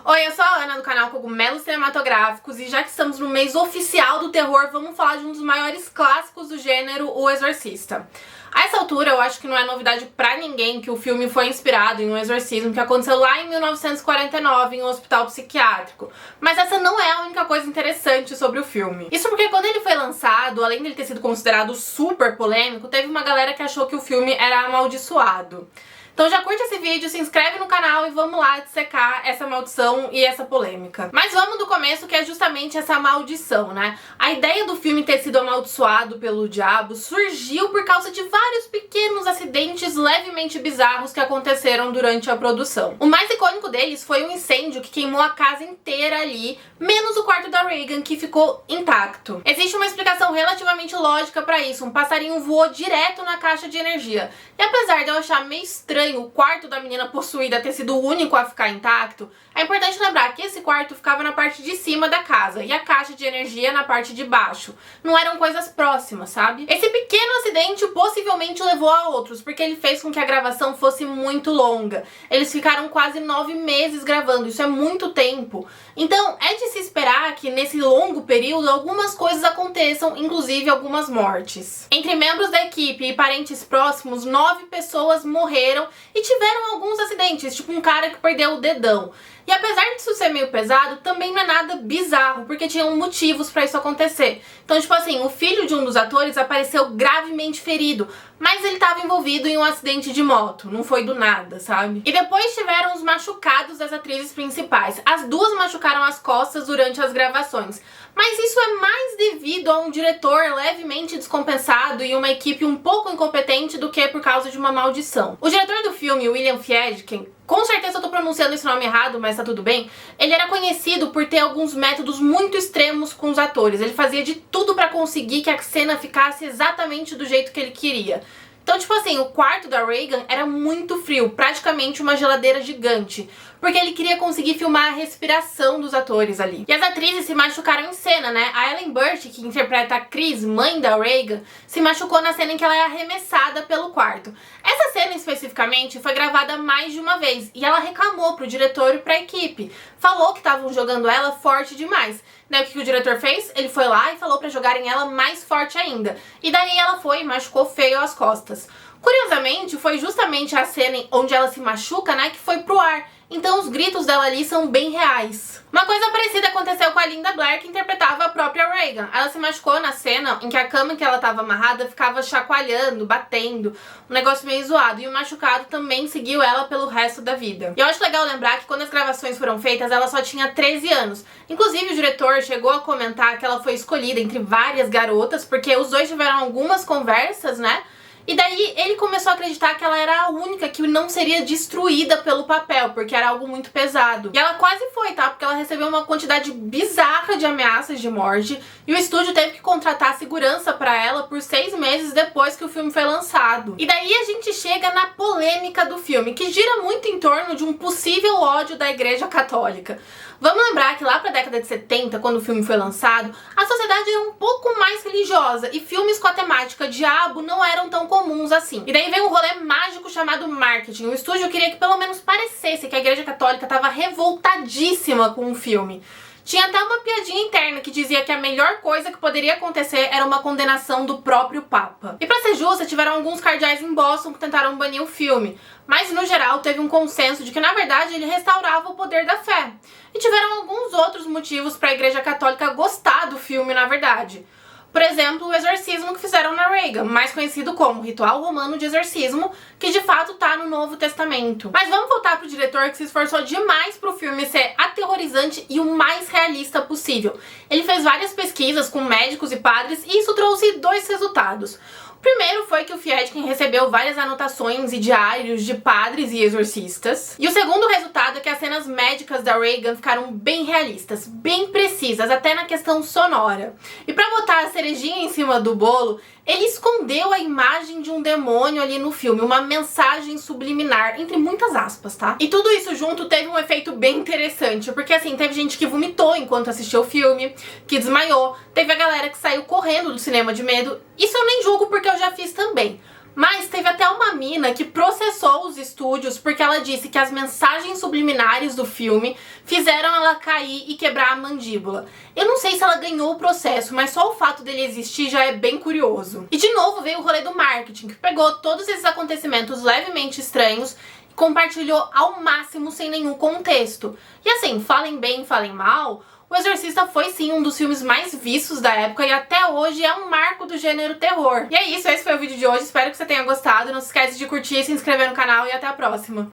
Oi, eu sou a Ana do canal Cogumelos Cinematográficos e já que estamos no mês oficial do terror, vamos falar de um dos maiores clássicos do gênero, O Exorcista. A essa altura, eu acho que não é novidade pra ninguém que o filme foi inspirado em um exorcismo que aconteceu lá em 1949 em um hospital psiquiátrico. Mas essa não é a única coisa interessante sobre o filme. Isso porque quando ele foi lançado, além de ele ter sido considerado super polêmico, teve uma galera que achou que o filme era amaldiçoado. Então já curte esse vídeo, se inscreve no canal e vamos lá dissecar essa maldição e essa polêmica. Mas vamos do começo, que é justamente essa maldição, né? A ideia do filme ter sido amaldiçoado pelo diabo surgiu por causa de vários pequenos acidentes levemente bizarros que aconteceram durante a produção. O mais icônico deles foi um incêndio que queimou a casa inteira ali, menos o quarto da Regan, que ficou intacto. Existe uma explicação relativamente lógica pra isso. Um passarinho voou direto na caixa de energia. E apesar de eu achar meio estranho o quarto da menina possuída ter sido o único a ficar intacto, é importante lembrar que esse quarto ficava na parte de cima da casa e a caixa de energia na parte de baixo. Não eram coisas próximas, sabe? Esse pequeno acidente possivelmente levou a outros, porque ele fez com que a gravação fosse muito longa. Eles ficaram quase 9 meses gravando, isso é muito tempo. Então é de se esperar que nesse longo período algumas coisas aconteçam, inclusive algumas mortes. Entre membros da equipe e parentes próximos, 9 pessoas morreram e tiveram alguns acidentes, tipo um cara que perdeu o dedão. E apesar disso ser meio pesado, também não é nada bizarro, porque tinham motivos pra isso acontecer. Então, tipo assim, o filho de um dos atores apareceu gravemente ferido, mas ele estava envolvido em um acidente de moto, não foi do nada, sabe? E depois tiveram os machucados das atrizes principais. As duas machucaram as costas durante as gravações. Mas isso é mais devido a um diretor levemente descompensado e uma equipe um pouco incompetente do que por causa de uma maldição. O diretor do filme, William Friedkin, com certeza eu tô pronunciando esse nome errado, mas tá tudo bem, ele era conhecido por ter alguns métodos muito extremos com os atores. Ele fazia de tudo pra conseguir que a cena ficasse exatamente do jeito que ele queria. Então, tipo assim, o quarto da Regan era muito frio, praticamente uma geladeira gigante, porque ele queria conseguir filmar a respiração dos atores ali. E as atrizes se machucaram em cena, né? A Ellen Burstyn, que interpreta a Chris, mãe da Regan, se machucou na cena em que ela é arremessada pelo quarto. Essa cena especificamente foi gravada mais de uma vez, e ela reclamou pro diretor e pra equipe. Falou que estavam jogando ela forte demais. Daí o que o diretor fez? Ele foi lá e falou pra jogarem ela mais forte ainda. E daí ela foi e machucou feio as costas. Curiosamente, foi justamente a cena onde ela se machuca, né, que foi pro ar. Então os gritos dela ali são bem reais. Uma coisa parecida aconteceu com a Linda Blair, que interpretava a própria Regan. Ela se machucou na cena em que a cama em que ela estava amarrada ficava chacoalhando, batendo, um negócio meio zoado. E o machucado também seguiu ela pelo resto da vida. E eu acho legal lembrar que quando as gravações foram feitas, ela só tinha 13 anos. Inclusive o diretor chegou a comentar que ela foi escolhida entre várias garotas, porque os dois tiveram algumas conversas, né? E daí ele começou a acreditar que ela era a única que não seria destruída pelo papel, porque era algo muito pesado. E ela quase foi, tá? Porque ela recebeu uma quantidade bizarra de ameaças de morte, e o estúdio teve que contratar segurança pra ela por 6 meses depois que o filme foi lançado. E daí a gente chega na polêmica do filme, que gira muito em torno de um possível ódio da Igreja Católica. Vamos lembrar que lá pra década de 70, quando o filme foi lançado, a sociedade era um pouco mais religiosa e filmes com a temática diabo não eram tão comuns assim. E daí veio um rolê mágico chamado marketing. O estúdio queria que pelo menos parecesse que a Igreja Católica estava revoltadíssima com o filme. Tinha até uma piadinha interna que dizia que a melhor coisa que poderia acontecer era uma condenação do próprio Papa. E pra ser justa, tiveram alguns cardeais em Boston que tentaram banir o filme, mas no geral teve um consenso de que na verdade ele restaurava o poder da fé. E tiveram alguns outros motivos para a Igreja Católica gostar do filme, na verdade. Por exemplo, o exorcismo que fizeram na Regan, mais conhecido como Ritual Romano de Exorcismo, que de fato tá no Novo Testamento. Mas vamos voltar pro diretor, que se esforçou demais pro filme ser aterrorizante e o mais realista possível. Ele fez várias pesquisas com médicos e padres e isso trouxe 2 resultados. O primeiro foi que o Friedkin recebeu várias anotações e diários de padres e exorcistas. E o segundo resultado é que as cenas médicas da Regan ficaram bem realistas, bem precisas, até na questão sonora. E pra botar a cerejinha em cima do bolo, ele escondeu a imagem de um demônio ali no filme, uma mensagem subliminar, entre muitas aspas, tá? E tudo isso junto teve um efeito bem interessante, porque assim, teve gente que vomitou enquanto assistiu o filme, que desmaiou, teve a galera que saiu correndo do cinema de medo. Isso eu nem julgo porque eu já fiz também. Mas teve até uma mina que processou os estúdios porque ela disse que as mensagens subliminares do filme fizeram ela cair e quebrar a mandíbula. Eu não sei se ela ganhou o processo, mas só o fato dele existir já é bem curioso. E de novo veio o rolê do marketing, que pegou todos esses acontecimentos levemente estranhos e compartilhou ao máximo sem nenhum contexto. E assim, falem bem, falem mal, O Exorcista foi sim um dos filmes mais vistos da época e até hoje é um marco do gênero terror. E é isso, esse foi o vídeo de hoje, espero que você tenha gostado. Não se esquece de curtir, se inscrever no canal e até a próxima.